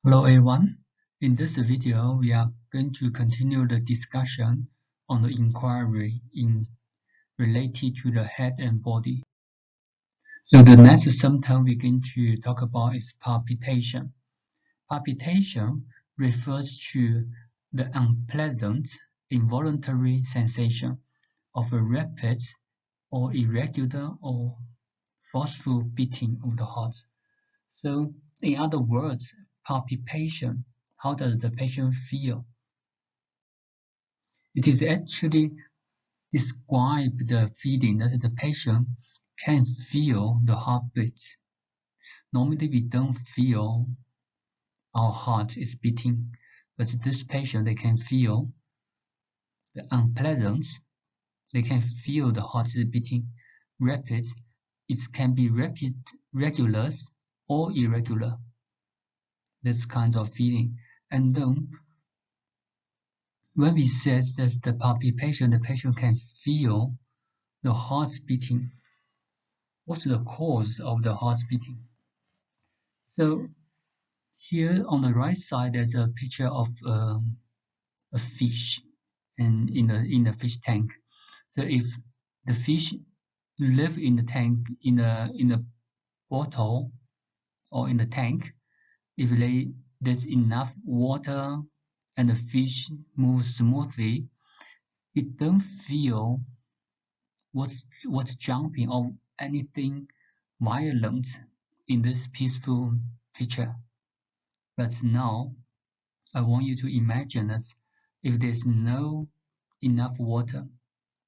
Hello everyone. In this video, we are going to continue the discussion on the inquiry related to the head and body. So the next symptom we're going to talk about is palpitation. Palpitation refers to the unpleasant, involuntary sensation of a rapid or irregular or forceful beating of the heart. So in other words, palpitation, how does the patient feel? It is actually describe the feeling that the patient can feel the heartbeat. Normally we don't feel our heart is beating, but this patient, they can feel the unpleasant, they can feel the heart is beating rapid. It can be rapid, regular or irregular. This kind of feeling. And then when we said that the palpitation, the patient can feel the heart beating. What's the cause of the heart beating? So here on the right side, there's a picture of a fish, and in a fish tank. So if the fish live in the tank in a bottle or in the tank, if there's enough water and the fish moves smoothly, it don't feel what's jumping or anything violent in this peaceful picture. But now I want you to imagine as if there's no enough water.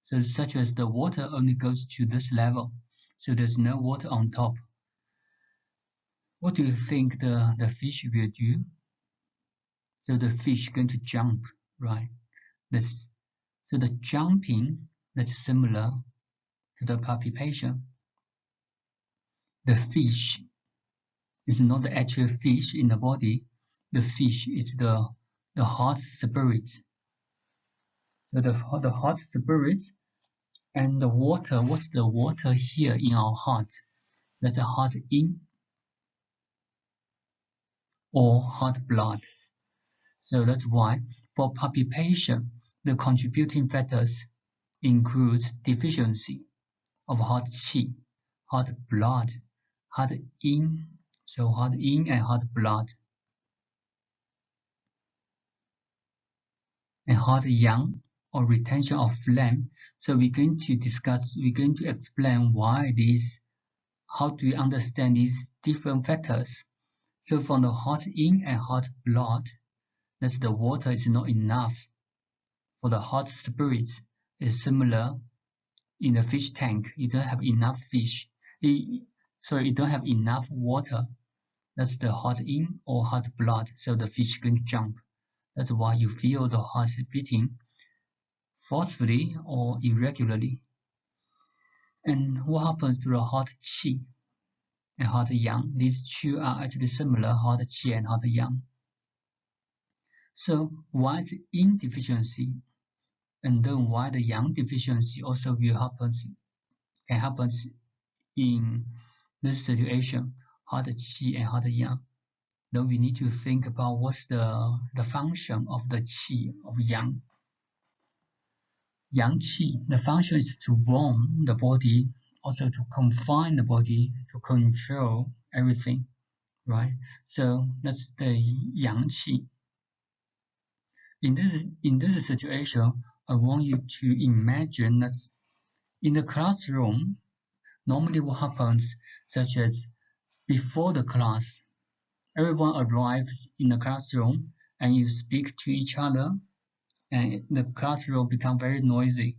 So such as the water only goes to this level, so there's no water on top. What do you think the fish will do? So the fish going to jump, right? So the jumping, that's similar to the palpitation. The fish is not the actual fish in the body. The fish is the heart spirit. So the heart spirit and the water. What's the water here in our heart? That's the heart in or heart blood. So that's why for palpitation, the contributing factors include deficiency of heart qi, heart blood, heart in, so heart in and heart blood, and heart yang or retention of phlegm. So we're going to explain why how do we understand these different factors. So from the heart in and heart blood, that's the water is not enough. For the heart spirit is similar in the fish tank. You don't have enough fish. You don't have enough water. That's the heart in or heart blood. So the fish can jump. That's why you feel the heart beating forcefully or irregularly. And what happens to the heart qi and heart yang? These two are actually similar, heart qi and heart yang. So why is yin deficiency, and then why the yang deficiency also can happen in this situation, heart qi and heart yang? Then we need to think about what's the function of the qi of yang. Yang qi, the function is to warm the body, also to confine the body, to control everything, right? So that's the yang qi. In this situation, I want you to imagine that in the classroom, normally what happens, such as before the class, everyone arrives in the classroom and you speak to each other, and the classroom become very noisy.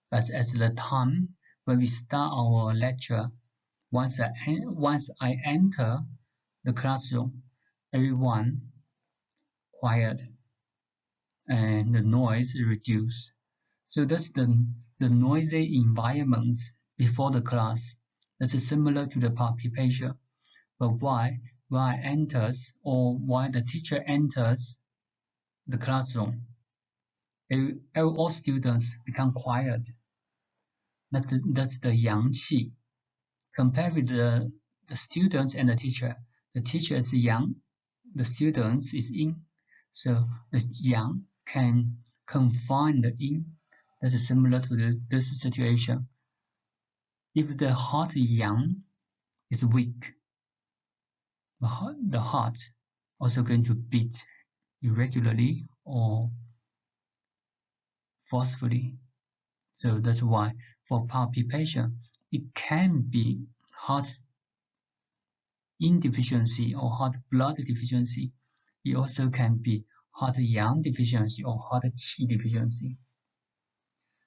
But at the time when we start our lecture, once I enter the classroom, everyone quiet and the noise reduced. So that's the noisy environment before the class. That's similar to the palpation. But why the teacher enters the classroom, all students become quiet. That's the yang qi. Compared with the students and the teacher is yang, the students is in, so the yang can confine the yin. That's similar to this situation. If the heart yang is weak, the heart also going to beat irregularly or forcefully. So that's why for palpitation, it can be heart yin deficiency or heart blood deficiency. It also can be heart yang deficiency or heart qi deficiency.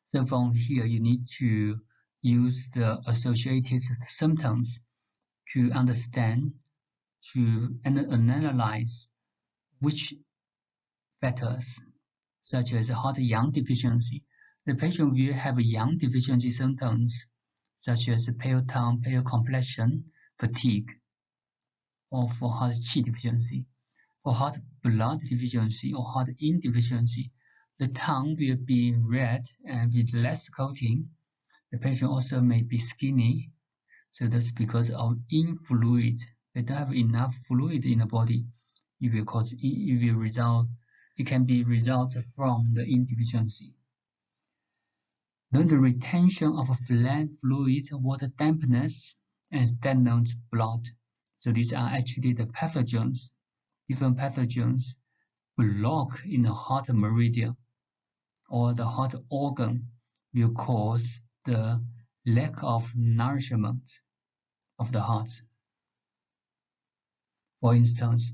So from here, you need to use the associated symptoms to understand, to analyze which factors, such as heart yang deficiency. The patient will have yang deficiency symptoms, such as pale tongue, pale complexion, fatigue, or for heart qi deficiency. For heart blood deficiency or heart yin deficiency, the tongue will be red and with less coating. The patient also may be skinny, so that's because of yin fluid. They don't have enough fluid in the body. It can be result from the yin deficiency. Then the retention of phlegm fluid, water dampness, and stagnant blood. So these are actually the pathogens. Different pathogens block in the heart meridian or the heart organ will cause the lack of nourishment of the heart. For instance,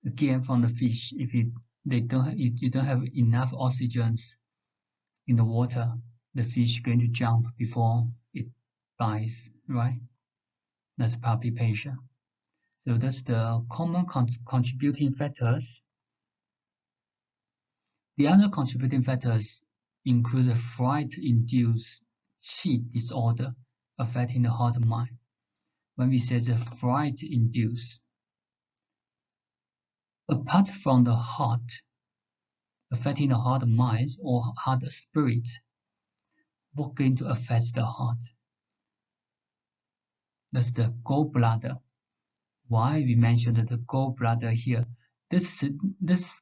again from the fish, if you don't have enough oxygen in the water, the fish is going to jump before it dies, right? That's palpitation. So that's the common contributing factors. The other contributing factors include the fright-induced qi disorder affecting the heart and mind. When we say the fright-induced, apart from the heart affecting the heart and mind or heart spirit, what's going to affect the heart? That's the gallbladder. Why we mentioned the gallbladder here? This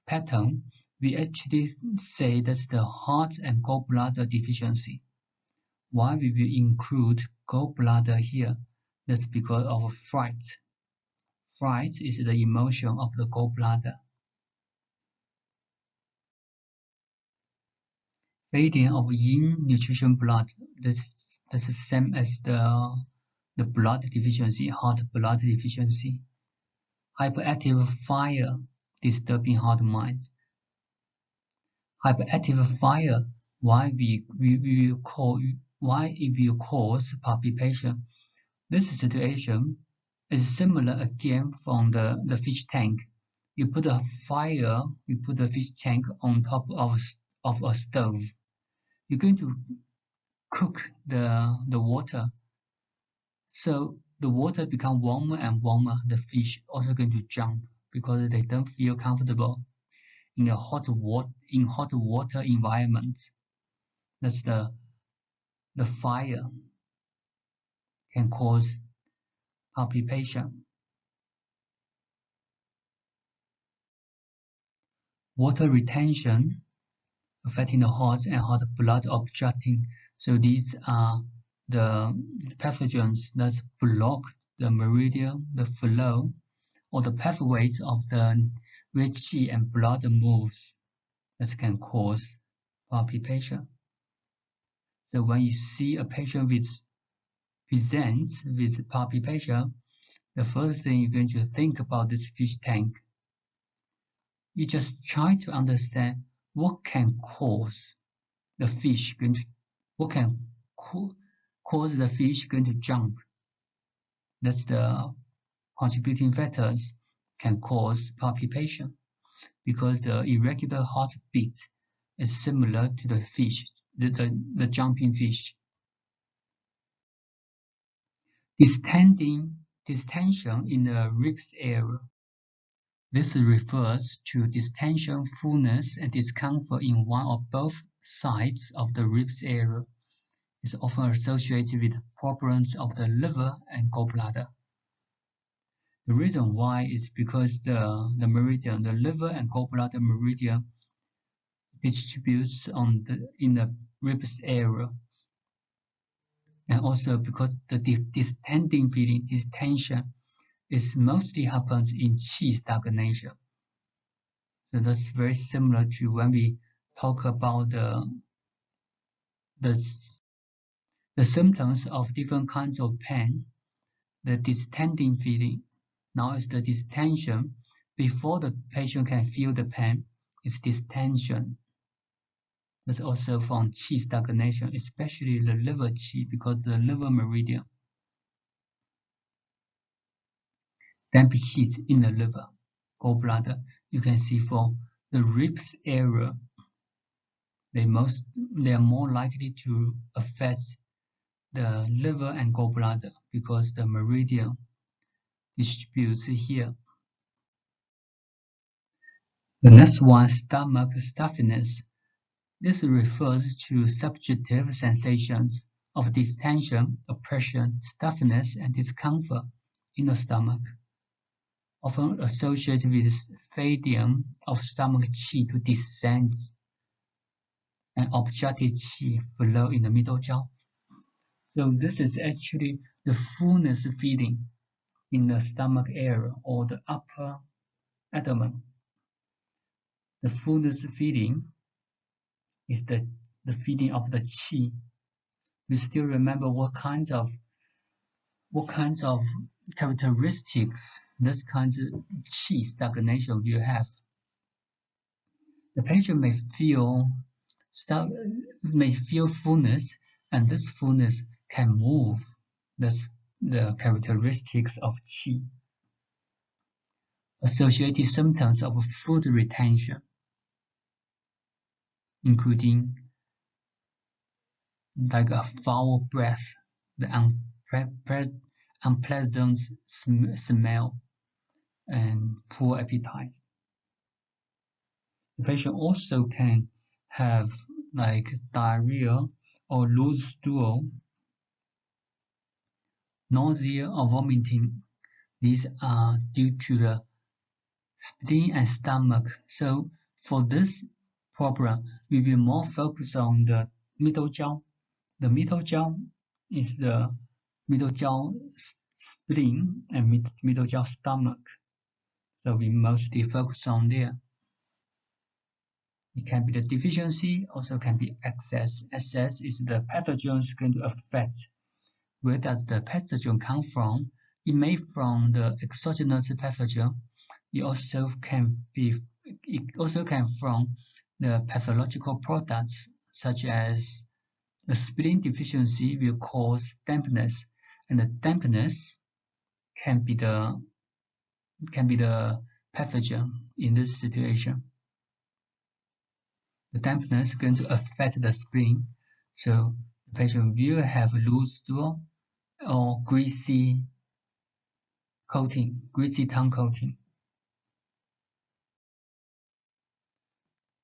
pattern, we actually say that's the heart and gallbladder deficiency. Why we will include gallbladder here? That's because of fright. Fright is the emotion of the gallbladder. Fading of yin nutrition blood. That's the same as the blood deficiency, heart blood deficiency. Hyperactive fire disturbing heart mind. Hyperactive fire, why it will cause palpitation. This situation is similar again from the fish tank. You put a fish tank on top of a stove. You're going to cook the water. So the water become warmer and warmer. The fish also going to jump because they don't feel comfortable in a hot water environment. That's the fire can cause palpitation. Water retention affecting the heart and heart blood obstructing. So these are the pathogens that block the meridian, the flow, or the pathways of the where qi and blood moves that can cause palpitation. So when you see a patient presents with palpitation, the first thing you're going to think about this fish tank. You just try to understand what can cause the fish cause the fish going to jump. That's the contributing factors can cause palpitation because the irregular heartbeat is similar to the fish, the jumping fish. Distension in the ribs area. This refers to distension, fullness, and discomfort in one or both sides of the ribs area. It's often associated with problems of the liver and gallbladder. The reason why is because the meridian, the liver and gallbladder meridian, distributes in the ribs area, and also because the distending feeling, distension, is mostly happens in qi stagnation. So that's very similar to when we talk about the symptoms of different kinds of pain. The distending feeling, now is the distension. Before the patient can feel the pain, it's distension. That's also from qi stagnation, especially the liver qi, because the liver meridian damp heat in the liver, gallbladder. You can see for the ribs area, they are more likely to affect the liver and gallbladder because the meridian distributes here. The next one, stomach stuffiness. This refers to subjective sensations of distension, oppression, stuffiness, and discomfort in the stomach, often associated with fading of stomach qi to descend and objective qi flow in the middle jaw. So this is actually the fullness feeling in the stomach area or the upper abdomen. The fullness feeling is the feeling of the qi. You still remember what kinds of characteristics this kind of qi stagnation you have? The patient may feel fullness, and this fullness can move. That's the characteristics of qi. Associated symptoms of food retention, including like a foul breath, the unpleasant smell, and poor appetite. The patient also can have like diarrhea or loose stool, nausea or vomiting. These are due to the spleen and stomach. So for this problem, we will more focus on the middle jaw. The middle jaw is the middle jaw spleen and middle jaw stomach. So we mostly focus on there. It can be the deficiency, also can be excess. Excess is the pathogen is going to affect. Where does the pathogen come from? It may from the exogenous pathogen. It also can from the pathological products, such as the spleen deficiency will cause dampness, and the dampness can be the pathogen in this situation. The dampness is going to affect the spleen, so the patient will have loose stool or greasy tongue coating.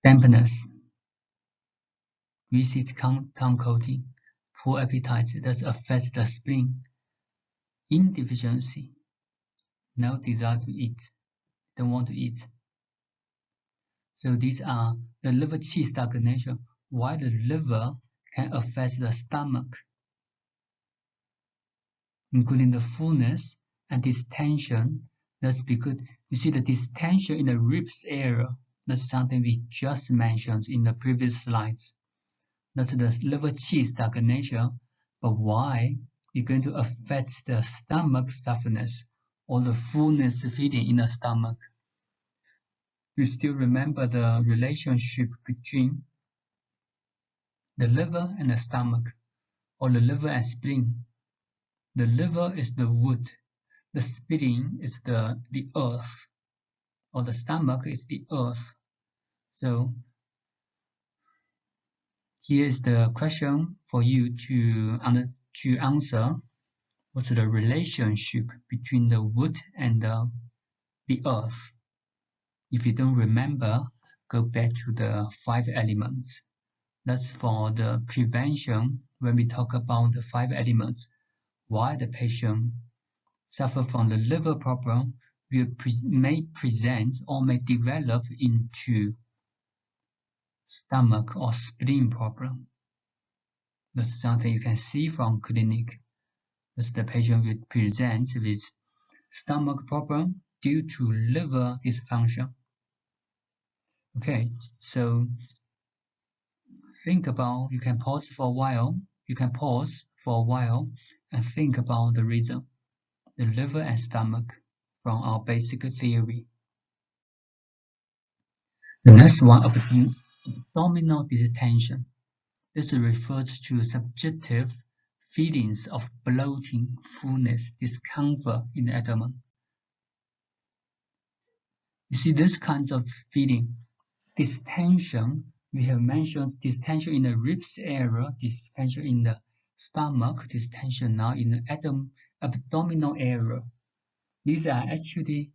Dampness, greasy tongue coating, poor appetite that affects the spleen. Insufficiency, no desire to eat, don't want to eat. So these are the liver qi stagnation. Why the liver can affect the stomach, including the fullness and distension. That's because you see the distension in the ribs area. That's something we just mentioned in the previous slides. That's the liver qi stagnation. But why it's going to affect the stomach stuffiness or the fullness feeling in the stomach? You still remember the relationship between the liver and the stomach, or the liver and spleen. The liver is the wood, the spleen is the earth, or the stomach is the earth. So here is the question for you to answer. What's the relationship between the wood and the earth? If you don't remember, go back to the 5 elements. That's for the prevention when we talk about the 5 elements. Why the patient suffer from the liver problem may present or may develop into stomach or spleen problem. That's something you can see from clinic. As the patient will present with stomach problem due to liver dysfunction. Okay, so think about, you can pause for a while and think about the reason, the liver and stomach from our basic theory. The next one, abdominal distension. This refers to subjective feelings of bloating, fullness, discomfort in the abdomen. You see this kind of feeling, distension, we have mentioned distension in the ribs area, distension in the stomach, distension now in the abdominal area. These are actually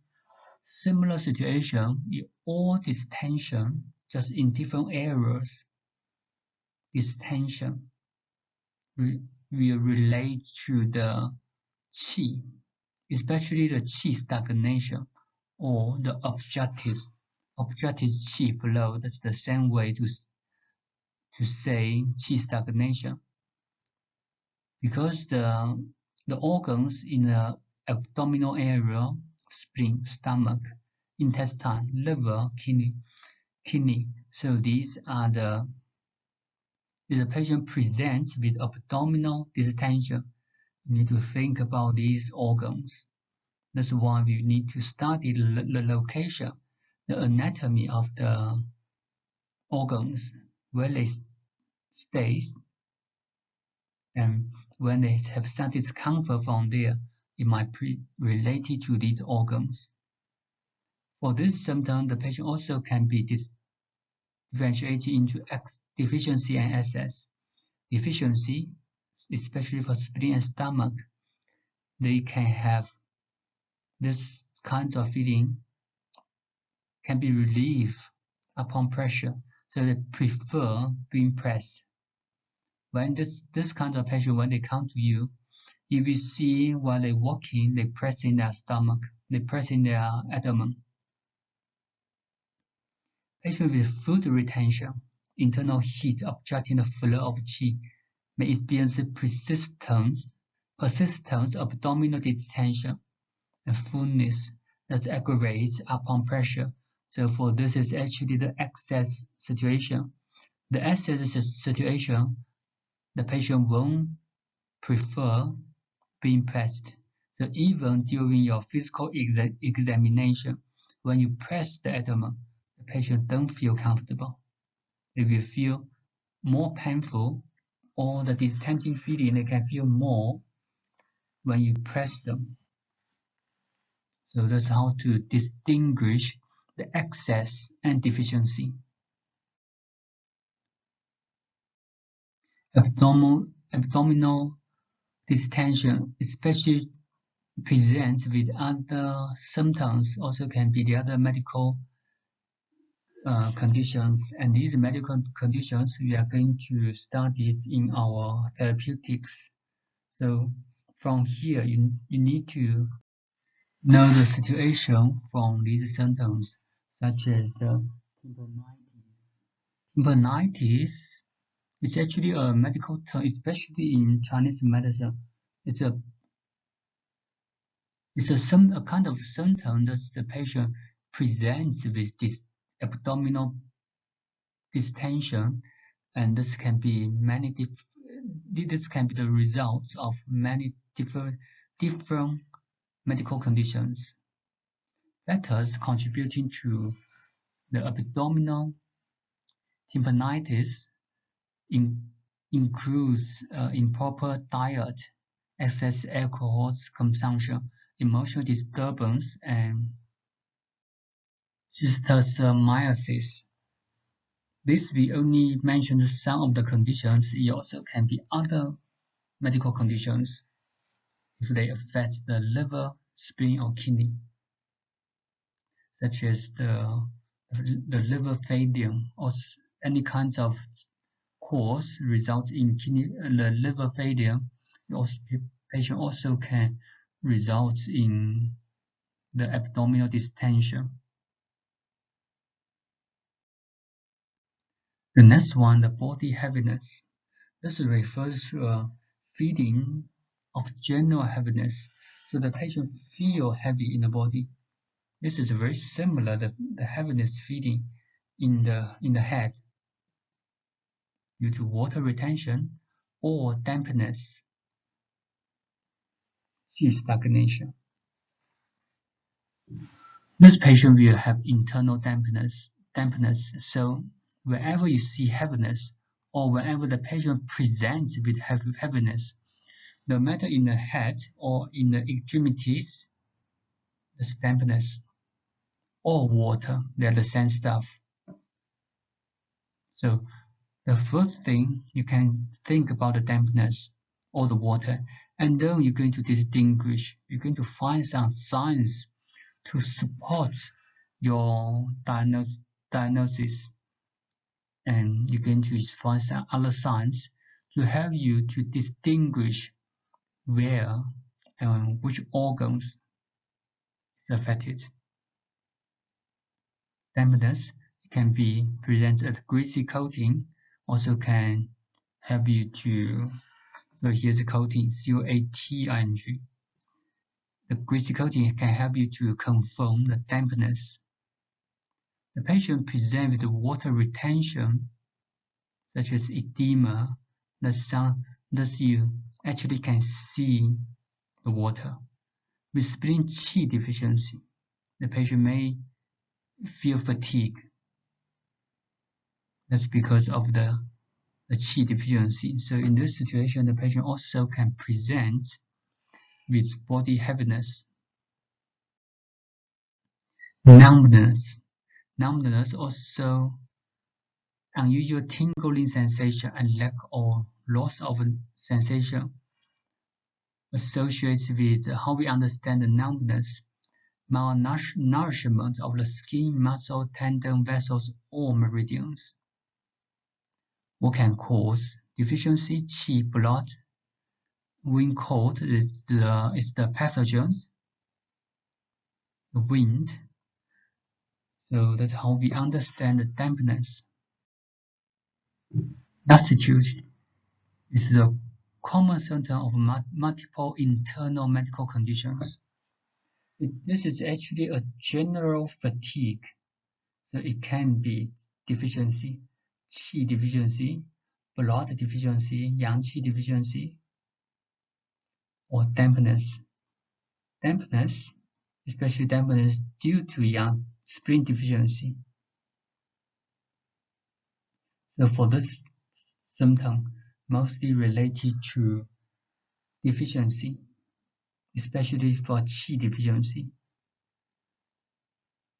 similar situation in all distension, just in different areas. Distension will relate to the qi, especially the qi stagnation or the objective qi flow. That's the same way to say qi stagnation, because the organs in the abdominal area, spleen, stomach, intestine, liver, kidney. So these are if the patient presents with abdominal distension, you need to think about these organs. That's why we need to study the location, the anatomy of the organs, where they stay, and when they have some discomfort from there, it might be related to these organs. For this symptom, the patient also can be differentiated into deficiency and excess. Deficiency, especially for spleen and stomach, they can have this kind of feeling, can be relieved upon pressure, so they prefer being pressed. When this kind of patient, when they come to you, if you see while they're walking, they press in their stomach, they press in their abdomen. Patient with food retention, internal heat obstructing the flow of qi, may experience persistent abdominal distension and fullness that aggravates upon pressure. So for this is actually the excess situation. The excess situation, the patient won't prefer being pressed. So even during your physical examination, when you press the abdomen, the patient don't feel comfortable. They will feel more painful, or the distending feeling they can feel more when you press them. So that's how to distinguish the excess and deficiency. Abdominal distension especially presents with other symptoms, also can be the other medical conditions, and these medical conditions we are going to study it in our therapeutics. So from here, you need to know the situation from these symptoms, such as the tympanitis. It's actually a medical term, especially in Chinese medicine. It's a kind of symptom that the patient presents with this abdominal distension, and this can be the results of many different medical conditions. Factors contributing to the abdominal tympanitis includes improper diet, excess alcohol consumption, emotional disturbance, and schistosomiasis. This we only mentioned some of the conditions. It also can be other medical conditions if they affect the liver, spleen, or kidney, such as the liver failure or any kinds of cause results in the liver failure. The patient also can results in the abdominal distension. The next one, the body heaviness. This refers to a feeling of general heaviness, so the patient feel heavy in the body. This is very similar to the heaviness feeling in the head due to water retention or dampness, qi stagnation. This patient will have internal dampness. So wherever you see heaviness or wherever the patient presents with heaviness, no matter in the head or in the extremities, there's dampness or water, they're the same stuff. So the first thing you can think about the dampness or the water, and then you're going to distinguish, you're going to find some signs to support your diagnosis, and you're going to find some other signs to help you to distinguish where and which organs is affected. Dampness can be presented as greasy coating, also can help you to, so here's the coating, C-O-A-T-I-N-G. The greasy coating can help you to confirm the dampness. The patient presents with water retention, such as edema, thus you actually can see the water. With spleen qi deficiency, the patient may feel fatigue. That's because of the qi deficiency. So in this situation, the patient also can present with body heaviness. Numbness. Numbness also unusual tingling sensation and lack or loss of sensation associated with how we understand the numbness, malnourishment of the skin, muscle, tendon, vessels, or meridians. What can cause deficiency? Qi, blood. Wind cold is the pathogens. The wind. So that's how we understand the dampness. Lassitude is the common symptom of multiple internal medical conditions. This is actually a general fatigue, so it can be deficiency, qi deficiency, blood deficiency, yang qi deficiency, or dampness. Dampness, especially dampness due to yang spleen deficiency. So for this symptom, mostly related to deficiency, especially for qi deficiency.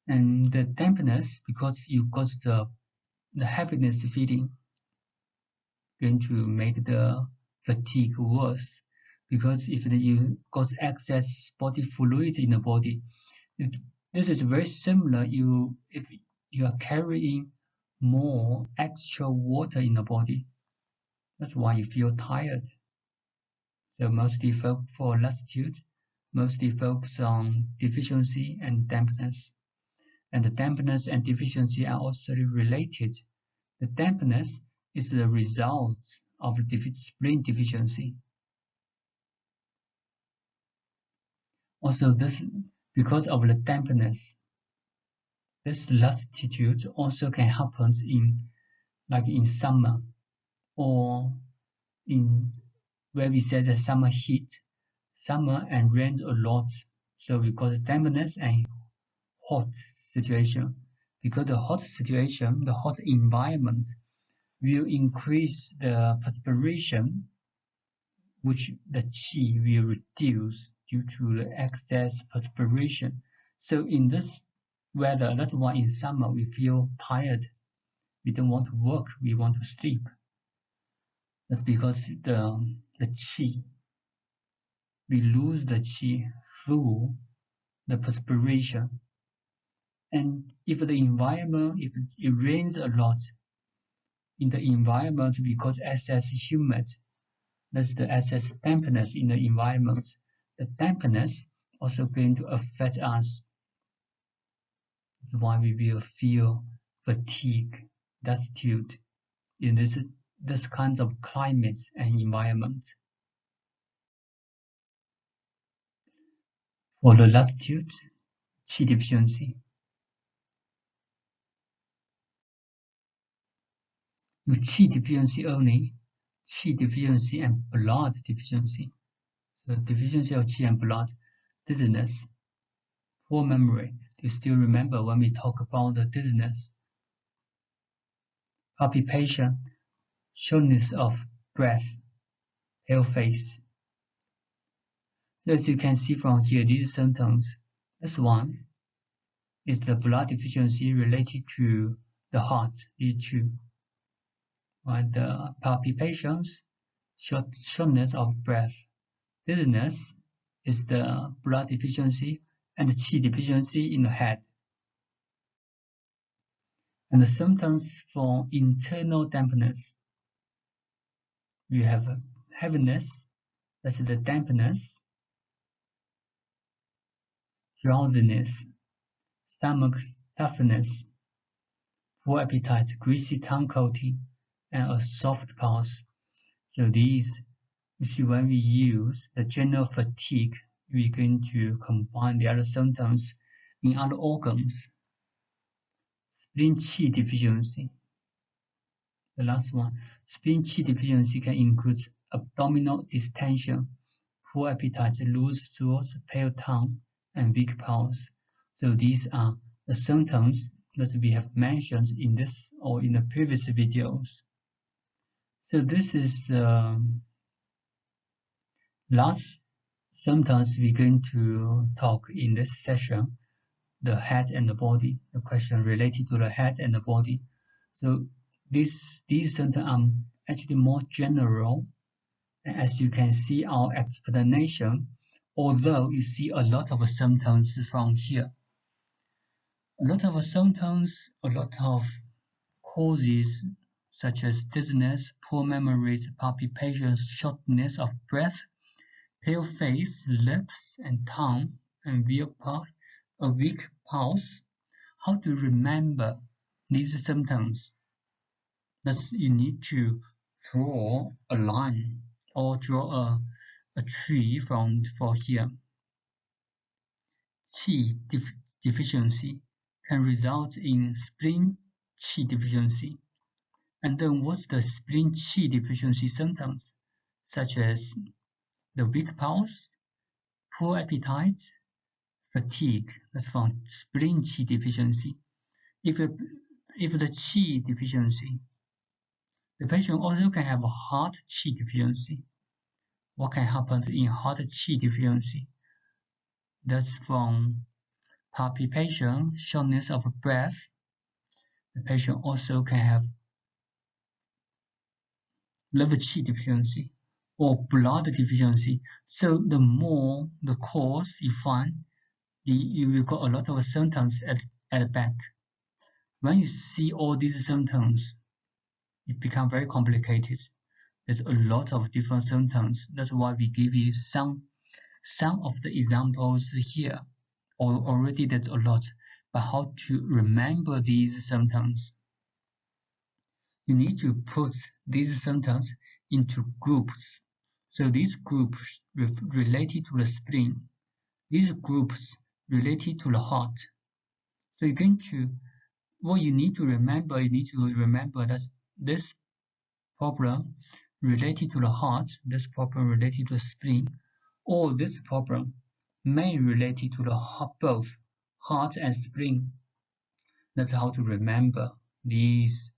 And the dampness, because you got the heaviness feeling, going to make the fatigue worse. Because if you got excess body fluids in the body, this is very similar. If you are carrying more extra water in the body, that's why you feel tired. So mostly focus for lassitude, mostly focus on deficiency and dampness. And the dampness and deficiency are also related. The dampness is the result of spleen deficiency. Also, because of the dampness, this lassitude also can happen in summer or in where we say the summer heat. Summer and rains a lot, so we got dampness and hot situation. Because the hot situation, the hot environment will increase the perspiration, which the qi will reduce due to the excess perspiration. So in this weather, that's why in summer we feel tired. We don't want to work, we want to sleep. That's because the qi, we lose the qi through the perspiration. And if the environment, if it rains a lot, in the environment because excess humid, that's the excess dampness in the environment, the dampness also going to affect us. That's why we will feel fatigue, lassitude in this kinds of climates and environment. For the lassitude, qi deficiency. With qi deficiency only, qi deficiency and blood deficiency. So deficiency of qi and blood, dizziness, poor memory. Do you still remember when we talk about the dizziness? Palpitation, shortness of breath, pale face. So as you can see from here, these symptoms, this one is the blood deficiency related to the heart, these two. Right, the palpitations, shortness of breath. Dizziness is the blood deficiency and the qi deficiency in the head. And the symptoms for internal dampness, we have heaviness, that's the dampness, drowsiness, stomach stuffiness, poor appetite, greasy tongue coating, and a soft pulse. So these, you see, when we use the general fatigue, we're going to combine the other symptoms in other organs. Spleen qi deficiency. The last one, spleen qi deficiency can include abdominal distension, poor appetite, loose stools, pale tongue, and weak pulse. So these are the symptoms that we have mentioned in this or in the previous videos. So this is last symptoms we're going to talk in this session, the head and the body, the question related to the head and the body. So these symptoms are actually more general. And as you can see our explanation, although you see a lot of symptoms from here, a lot of symptoms, a lot of causes such as dizziness, poor memories, palpitations, shortness of breath, pale face, lips and tongue, and a weak pulse. How to remember these symptoms? Thus, you need to draw a line or draw a tree for here. Qi deficiency can result in spleen qi deficiency. And then what's the spleen qi deficiency symptoms? Such as the weak pulse, poor appetite, fatigue. That's from spleen qi deficiency. If the qi deficiency, the patient also can have a heart qi deficiency. What can happen in heart qi deficiency? That's from palpitation, shortness of breath. The patient also can have liver qi deficiency or blood deficiency. So the more the cause you find, you will got a lot of symptoms at the back. When you see all these symptoms, it becomes very complicated. There's a lot of different symptoms. That's why we give you some of the examples here. Already that's a lot, but how to remember these symptoms? You need to put these symptoms into groups. So these groups related to the spleen, these groups related to the heart. So you're going to, what you need to remember that this problem related to the heart, this problem related to the spleen, or this problem may related to the both heart and spleen. That's how to remember these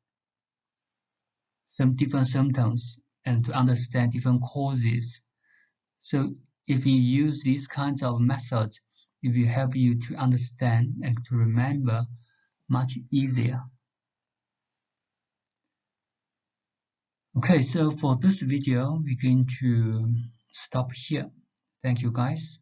some different symptoms and to understand different causes. So if you use these kinds of methods, it will help you to understand and to remember much easier. Okay, so for this video, we're going to stop here. Thank you guys.